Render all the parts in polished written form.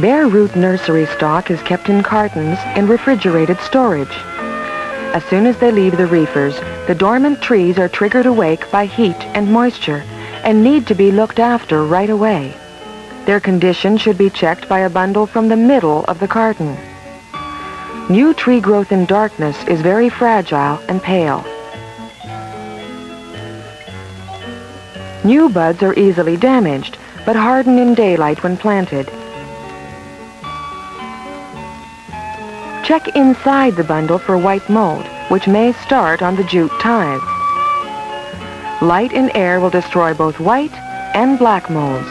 Bare root nursery stock is kept in cartons in refrigerated storage. As soon as they leave the reefers, the dormant trees are triggered awake by heat and moisture and need to be looked after right away. Their condition should be checked by a bundle from the middle of the carton. New tree growth in darkness is very fragile and pale. New buds are easily damaged, but harden in daylight when planted. Check inside the bundle for white mold, which may start on the jute ties. Light and air will destroy both white and black molds.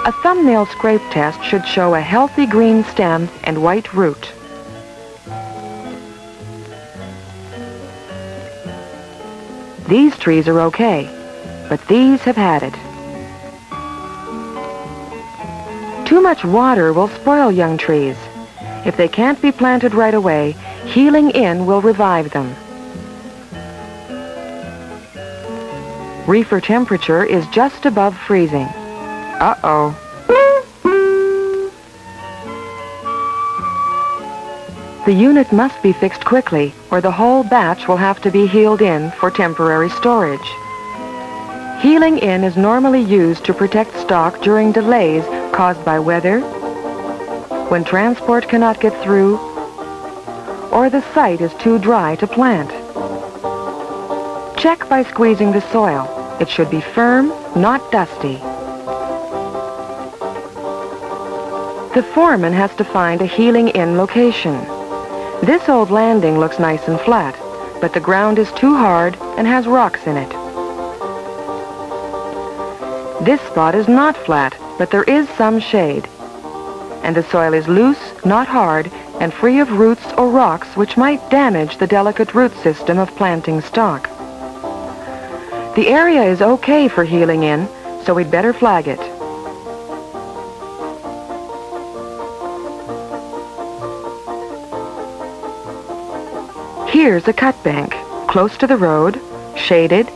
A thumbnail scrape test should show a healthy green stem and white root. These trees are okay, but these have had it. Too much water will spoil young trees. If they can't be planted right away, healing in will revive them. Reefer temperature is just above freezing. Uh-oh. The unit must be fixed quickly, or the whole batch will have to be healed in for temporary storage. Healing in is normally used to protect stock during delays caused by weather, when transport cannot get through, or the site is too dry to plant. Check by squeezing the soil. It should be firm, not dusty. The foreman has to find a healing in location. This old landing looks nice and flat, but the ground is too hard and has rocks in it. This spot is not flat, but there is some shade. And the soil is loose, not hard, and free of roots or rocks which might damage the delicate root system of planting stock. The area is okay for healing in, so we'd better flag it. Here's a cut bank, close to the road, shaded,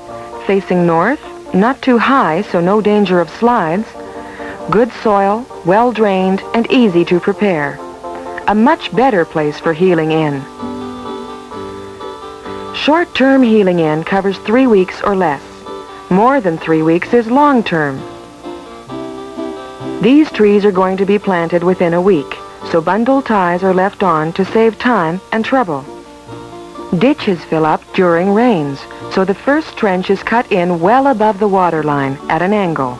facing north, not too high so no danger of slides, good soil, well drained, and easy to prepare. A much better place for healing in. Short-term healing in covers 3 weeks or less. More than 3 weeks is long-term. These trees are going to be planted within a week, so bundle ties are left on to save time and trouble. Ditches fill up during rains, so the first trench is cut in well above the water line at an angle.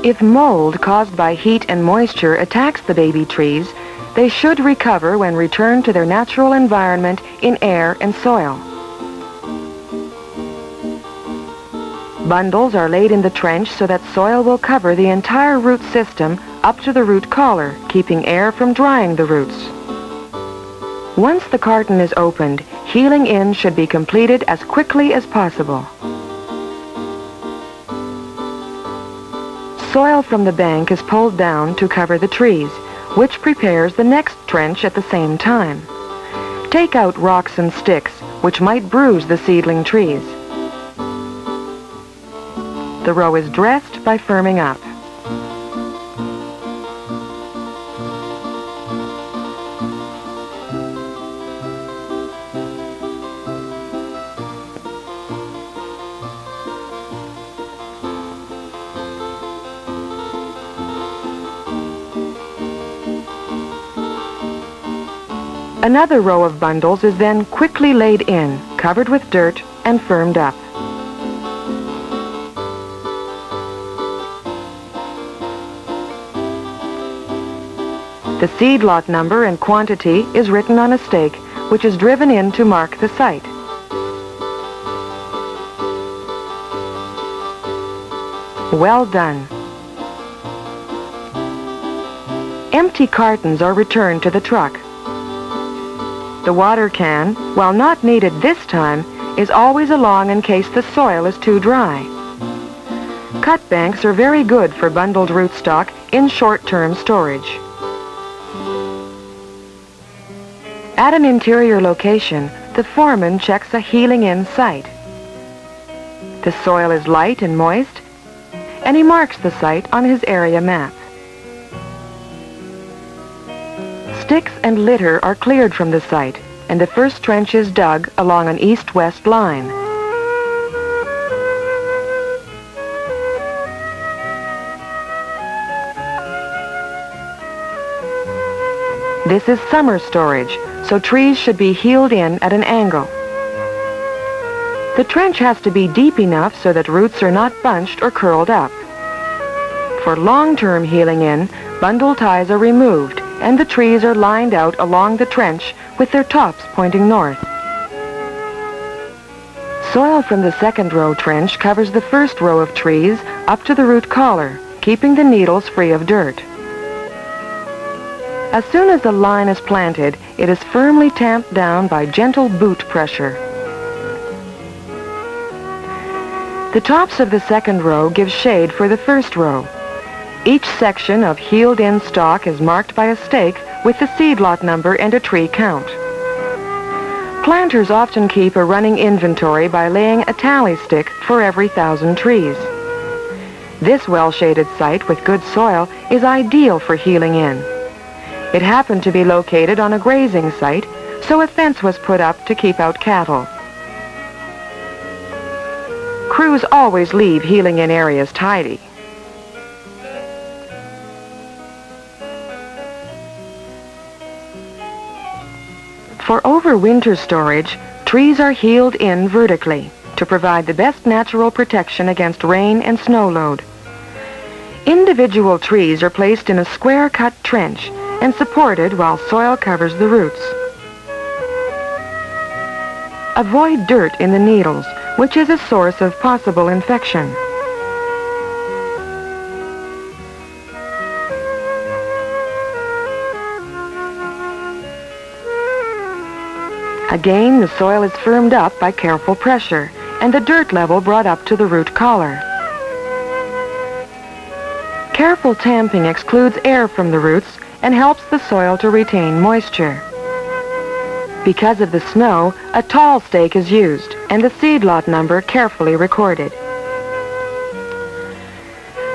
If mold caused by heat and moisture attacks the baby trees, they should recover when returned to their natural environment in air and soil. Bundles are laid in the trench so that soil will cover the entire root system up to the root collar, keeping air from drying the roots. Once the carton is opened, healing in should be completed as quickly as possible. Soil from the bank is pulled down to cover the trees, which prepares the next trench at the same time. Take out rocks and sticks, which might bruise the seedling trees. The row is dressed by firming up. Another row of bundles is then quickly laid in, covered with dirt, and firmed up. The seed lot number and quantity is written on a stake, which is driven in to mark the site. Well done. Empty cartons are returned to the truck. The water can, while not needed this time, is always along in case the soil is too dry. Cut banks are very good for bundled rootstock in short-term storage. At an interior location, the foreman checks a healing-in site. The soil is light and moist, and he marks the site on his area map. Sticks and litter are cleared from the site, and the first trench is dug along an east-west line. This is summer storage, so trees should be heeled in at an angle. The trench has to be deep enough so that roots are not bunched or curled up. For long-term heeling in, bundle ties are removed and the trees are lined out along the trench with their tops pointing north. Soil from the second row trench covers the first row of trees up to the root collar, keeping the needles free of dirt. As soon as the line is planted, it is firmly tamped down by gentle boot pressure. The tops of the second row give shade for the first row. Each section of heeled-in stalk is marked by a stake with the seed lot number and a tree count. Planters often keep a running inventory by laying a tally stick for every 1,000 trees. This well-shaded site with good soil is ideal for heeling in. It happened to be located on a grazing site, so a fence was put up to keep out cattle. Crews always leave heeling-in areas tidy. For overwinter storage, trees are heeled in vertically to provide the best natural protection against rain and snow load. Individual trees are placed in a square-cut trench and supported while soil covers the roots. Avoid dirt in the needles, which is a source of possible infection. Again, the soil is firmed up by careful pressure and the dirt level brought up to the root collar. Careful tamping excludes air from the roots and helps the soil to retain moisture. Because of the snow, a tall stake is used and the seed lot number carefully recorded.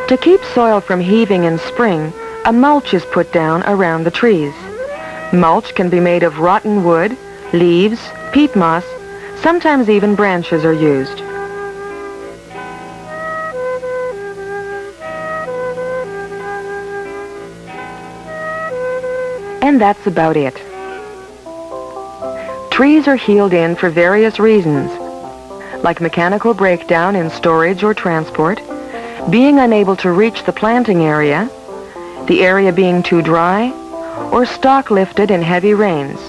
To keep soil from heaving in spring, a mulch is put down around the trees. Mulch can be made of rotten wood, leaves, peat moss, sometimes even branches are used. And that's about it. Trees are heeled in for various reasons, like mechanical breakdown in storage or transport, being unable to reach the planting area, the area being too dry, or stalk lifted in heavy rains.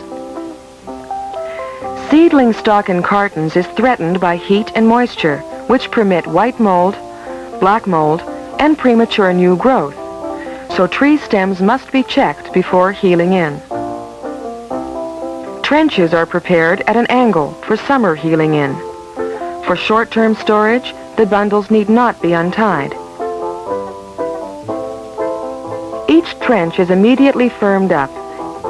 Seedling stock in cartons is threatened by heat and moisture, which permit white mold, black mold, and premature new growth. So tree stems must be checked before heeling in. Trenches are prepared at an angle for summer heeling in. For short-term storage, the bundles need not be untied. Each trench is immediately firmed up,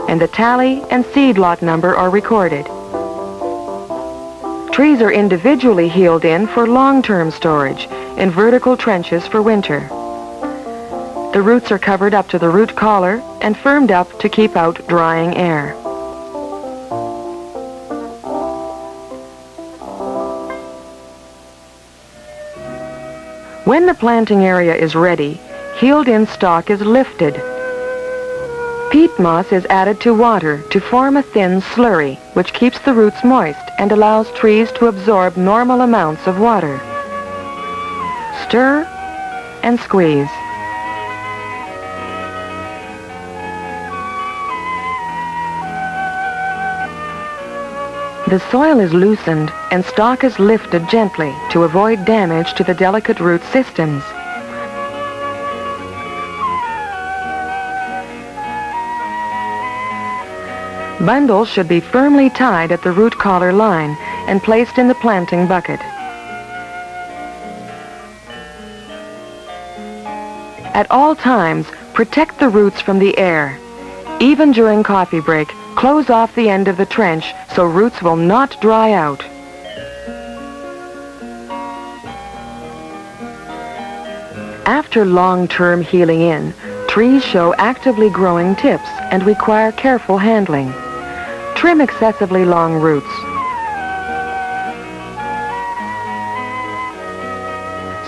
and the tally and seed lot number are recorded. Trees are individually heeled in for long-term storage in vertical trenches for winter. The roots are covered up to the root collar and firmed up to keep out drying air. When the planting area is ready, heeled-in stalk is lifted. Peat moss is added to water to form a thin slurry, which keeps the roots moist and allows trees to absorb normal amounts of water. Stir and squeeze. The soil is loosened and stalk is lifted gently to avoid damage to the delicate root systems. Bundles should be firmly tied at the root collar line and placed in the planting bucket. At all times, protect the roots from the air. Even during coffee break, Close off the end of the trench so roots will not dry out. After long-term healing in, trees show actively growing tips and require careful handling. Trim excessively long roots.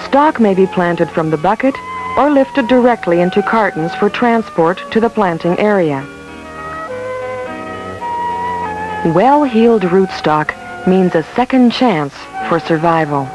Stock may be planted from the bucket or lifted directly into cartons for transport to the planting area. Well-healed rootstock means a second chance for survival.